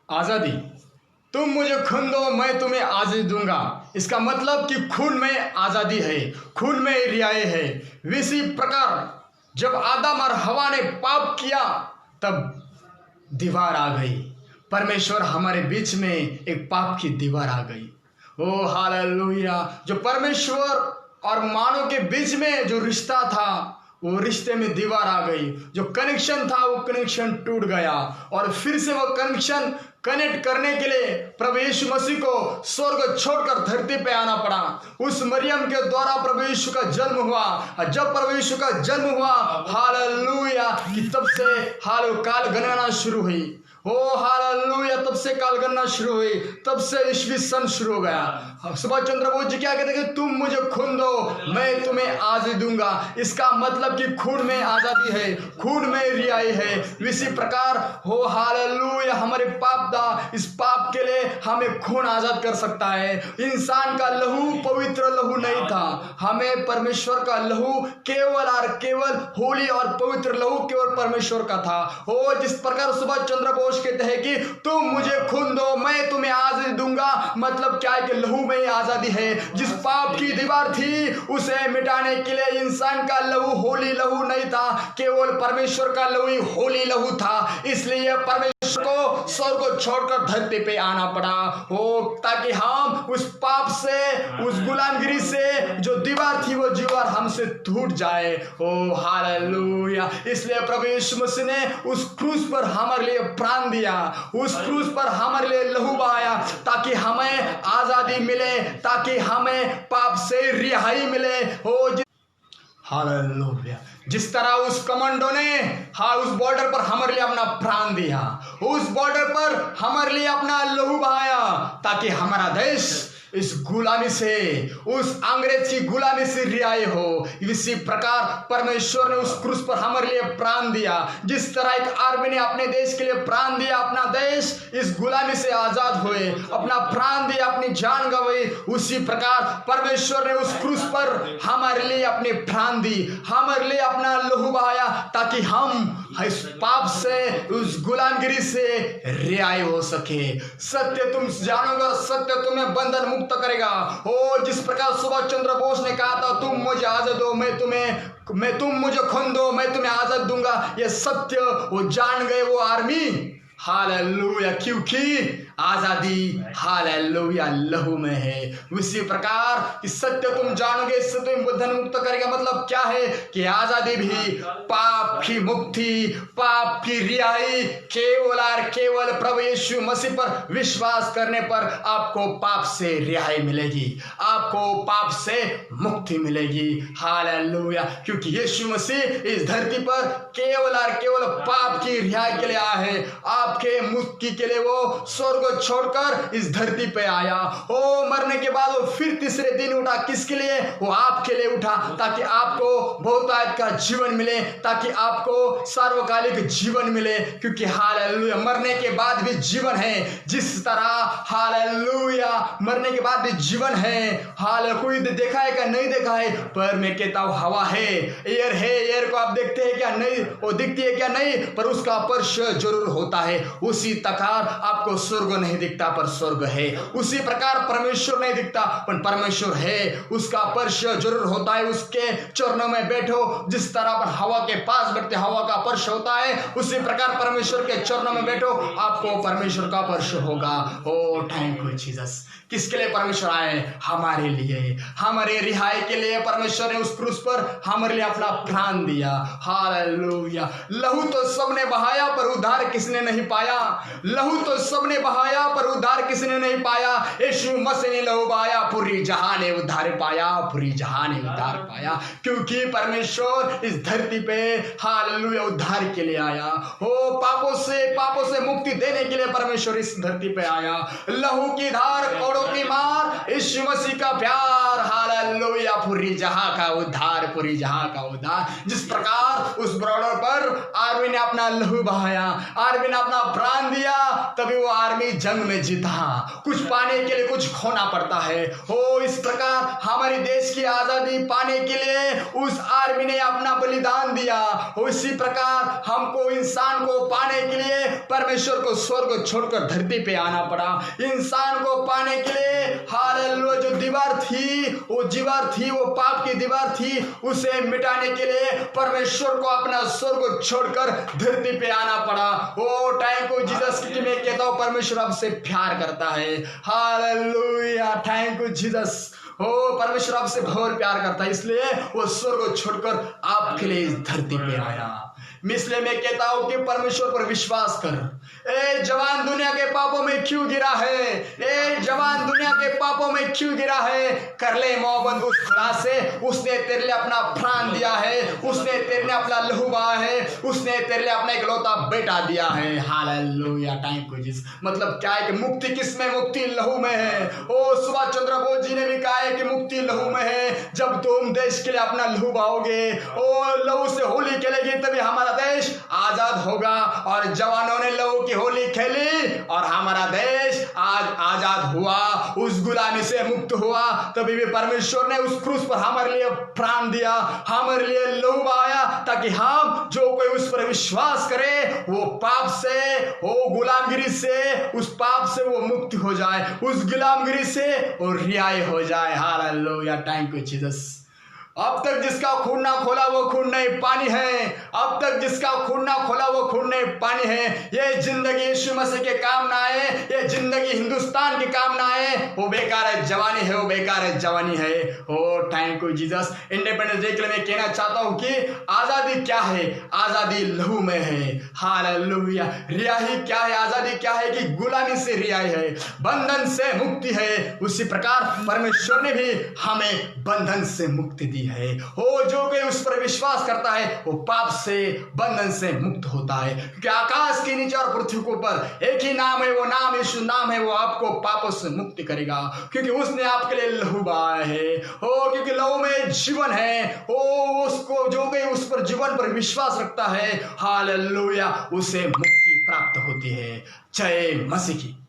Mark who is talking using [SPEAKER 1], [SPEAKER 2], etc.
[SPEAKER 1] आज़ादी। तुम मुझे खून दो, मैं तुम्हें आज़ादी दूंगा। इसका मतलब कि खून में आज़ादी है, खून में रियाई है। इसी प्रकार जब आदम और हवा ने पाप किया तब दीवार आ गई। परमेश्वर हमारे बीच में एक पाप की दीवार आ गई। ओ हालेलुया। जो परमेश्वर और मानव के बीच में जो रिश्ता था, वो रिश्ते में दीवार आ गई। जो कनेक्शन था वो कनेक्शन टूट गया और फिर से वो कनेक्शन कनेक्ट करने के लिए प्रभु यीशु मसीह को स्वर्ग छोड़कर धरती पे आना पड़ा। उस मरियम के द्वारा प्रभु यीशु का जन्म हुआ। और जब प्रभु यीशु का जन्म हुआ, हालेलुया, कि तब से काल गणना शुरू हुई। ओ हालेलुया, तब से काल गणना शुरू हुई, तब से ईस्वी सन शुरू हो गया। सुभाष चंद्र बोस जी क्या कहते हैं कि तुम मुझे खून दो, मैं तुम्हें आज़ादी दूंगा। इसका मतलब कि खून में आज़ादी है, खून में रियाई है। इसी प्रकार हो हालेलुया, हमारे पाप था, इस पाप के लिए हमें खून आज़ाद कर सकता है। इंसान का लहू पवित्र लहू नहीं था, हमें परमेश्वर का लहू केवल और केवल होली और पवित्र लहू केवल परमेश्वर का था। हो जिस प्रकार सुभाष चंद्र बोस कहते हैं कि तुम मुझे खून दो, मैं तुम्हें आज़ादी दूंगा। मतलब क्या है कि लहू में ही आज़ादी है। जिस पाप की दीवार थी उसे मिटाने के लिए इंसान का लहू होली लहू नहीं था, केवल परमेश्वर का लहू ही होली लहू था। इसलिए परमेश्वर को स्वर्ग को छोड़कर धरती पे आना पड़ा हो, ताकि हम उस पाप से, उस गुलामगिरी से जो दीवार थी वो दीवार हमसे टूट जाए। ओ हालेलुया। इसलिए प्रभु यीशु मसीह ने उस क्रूस पर हमारे लिए प्राण दिया, उस क्रूस पर हमारे लिए लहू बहाया, ताकि हमें आजादी मिले, ताकि हमें पाप से रिहाई मिले। हो हालेलुया। जिस तरह उस कमांडो ने उस बॉर्डर पर हमारे लिए अपना प्राण दिया, उस बॉर्डर पर हमारे लिए अपना लहू बहाया, ताकि हमारा देश इस गुलामी से, उस अंग्रेज की गुलामी से रिहाई हो। इसी प्रकार परमेश्वर ने उस क्रूस पर हमारे लिए प्राण दिया। जिस तरह एक आर्मी ने अपने देश के लिए प्राण दिया, अपना देश इस गुलामी से आजाद हुए, अपना प्राण दिया, अपनी जान गंवाई, उसी प्रकार परमेश्वर ने उस क्रूस पर हमारे लिए अपने प्राण दी, हमारे लिए अपना लहू बहाया, ताकि हम इस पाप से, उस गुलामगिरी से रिहाई हो सके। सत्य तुम जानोगे और सत्य तुम्हें बंधन मुक्त करेगा। ओ जिस प्रकार सुभाष चंद्र बोस ने कहा था, तुम मुझे आजाद दो, तुम मुझे खून दो, मैं तुम्हें आजाद दूंगा। ये सत्य वो जान गए वो आर्मी। हालेलुया, क्योंकि आजादी हालेलुया लहू में है। उसी प्रकार कि सत्य तुम जानोगे, इससे तुम बंधन मुक्त करेगा। मतलब क्या है कि आजादी भी, पाप की मुक्ति, पाप की रिहाई केवल और केवल प्रभु यीशु मसीह पर विश्वास करने पर आपको पाप से रिहाई मिलेगी, आपको पाप से मुक्ति मिलेगी। हालेलुया, क्योंकि यीशु मसीह इस धरती पर केवल और केवल पाप की रिहाई के लिए आया है। आपके मुक्ति के लिए वो स्वर्ग को छोड़कर इस धरती पे आया। ओ मरने के बाद वो फिर तीसरे दिन उठा। किसके लिए? वो आपके लिए उठा, ताकि आपको बहुतायत का जीवन मिले, ताकि आपको सार्वकालिक जीवन मिले। क्योंकि हालेलुया, मरने के बाद भी जीवन है। जिस तरह हालेलुया मरने के बाद भी जीवन है। कोई देखा है क्या? नहीं देखा है, पर मैं कहता हूँ हवा है, एयर है। एयर को आप देखते हैं क्या? नहीं। वो दिखती है क्या? नहीं, पर उसका स्पर्श जरूर होता है। उसी प्रकार आपको स्वर्ग नहीं दिखता, पर स्वर्ग है। उसी प्रकार परमेश्वर नहीं दिखता, पर परमेश्वर है। उसका स्पर्श जरूर होता है। उसके चरणों में बैठो। जिस तरह पर हवा के पास बैठते हवा का स्पर्श होता है, उसी प्रकार परमेश्वर के चरणों में बैठो, आपको परमेश्वर का स्पर्श होगा। ओ थैंक यू जीसस। किसके लिए परमेश्वर आए? हमारे लिए, हमारे रिहाई के लिए परमेश्वर ने उस क्रूस पर हमारे लिए अपना प्राण दिया। हालेलुया। लहू तो सबने बहाया, पर उद्धार किसने नहीं पाया। लहू तो सबने बहाया, पर उद्धार किसने नहीं पाया। यीशु मसीह ने लहू बहाया, पूरी जहां ने उद्धार पाया, पूरी जहां ने उद्धार पाया। क्योंकि परमेश्वर इस धरती पे हालेलुया उद्धार के लिए आया। हो पापों से मुक्ति देने के लिए परमेश्वर इस धरती पे आया। लहू की धार, कोड़ों की मार, यीशु मसीह का प्यार, हालेलुया पूरी जहां का उद्धार, पूरी जहां का उद्धार। जिस प्रकार उस बॉर्डर पर आर्मी ने अपना लहू बहाया, आर्मी ने अपना प्राण दिया, तभी वो आर्मी जंग में जीता। कुछ पाने के लिए कुछ खोना पड़ता है। ओ इस प्रकार हमारे देश की आजादी पाने के लिए उस आर्मी ने अपना बलिदान दिया। उसी प्रकार हमको इंसान को पाने के लिए परमेश्वर को स्वर्ग छोड़कर धरती पे आना पड़ा। इंसान को पाने के लिए हालेलुया जो दीवार थी, वो पाप की दीवार थी, उसे मिटाने के लिए परमेश्वर को अपना स्वर्ग छोड़कर धरती पे आना पड़ा। ओ थैंक यू जीसस की मैं कहता हूं परमेश्वर आपसे प्यार करता है। Hallelujah thank you Jesus. ओ परमेश्वर आपसे बहुत प्यार करता है, इसलिए वो स्वर्ग छोड़कर आपके लिए इस धरती पे आया। इसलिए मैं कहता हूं कि परमेश्वर पर विश्वास कर। ए जवान दुनिया के पापों में क्यों गिरा है? ए जवान दुनिया के पापों में क्यों गिरा है? कर ले मोहब्बत उस खुदा से। उसने तेरे लिए अपना प्राण दिया है, उसने तेरे लिए अपना लहू बहाया है, उसने तेरे लिए अपना इकलौता बेटा दिया है। Hallelujah thank you Jesus. मतलब क्या है कि मुक्ति किस में? मुक्ति लहू में है। ओ सुभाष चंद्र बोस जी ने भी कहा है कि मुक्ति लहू में है। जब तुम देश के लिए अपना लहू बहाओगे, ओ लहू से होली खेलेगी, तभी हमारा देश आजाद होगा। और जवानों ने लहू की होली खेली और हमारा देश आज आजाद हुआ, उस गुलामी से मुक्त हुआ। तभी भी परमेश्वर ने उस क्रूस पर हमारे लिए प्राण दिया, हमारे लिए लहू बहाया, ताकि हम जो कोई उस पर विश्वास करे वो पाप से, वो गुलामगिरी से, उस पाप से वो मुक्त हो जाए, उस गुलामगिरी से वो रिहाई हो जाए। Hallelujah thank you Jesus. अब तक जिसका खून ना खोला वो खून नहीं पानी है। अब तक जिसका खून ना खोला वो खून नहीं पानी है। ये जिंदगी यीशु मसीह के काम ना आए, ये जिंदगी हिंदुस्तान के काम ना आए, वो बेकार है जवानी है, वो बेकार है जवानी है। ओ thank you Jesus. Independence Day के लिए मैं कहना चाहता हूँ कि आजादी क्या है? आजादी लहू में है। हालेलुया। रिहाई क्या है? आजादी क्या है? कि गुलामी से रिहाई है, बंधन से मुक्ति है। उसी प्रकार परमेश्वर ने भी हमें बंधन से मुक्ति दी है। हो जो कोई उस पर विश्वास करता है वो पाप से, बंधन से मुक्त होता है। क्योंकि आकाश के नीचे और पृथ्वी के ऊपर एक ही नाम है, वो नाम यीशु नाम है। वो आपको पापों से मुक्ति करेगा, क्योंकि उसने आपके लिए लहू बहाया है। हो क्योंकि लहू में जीवन है। हो उसको जो कोई उस पर जीवन पर विश्वास रखता है, हालेलुया, उसे मुक्ति प्राप्त होती है। जय मसीह की।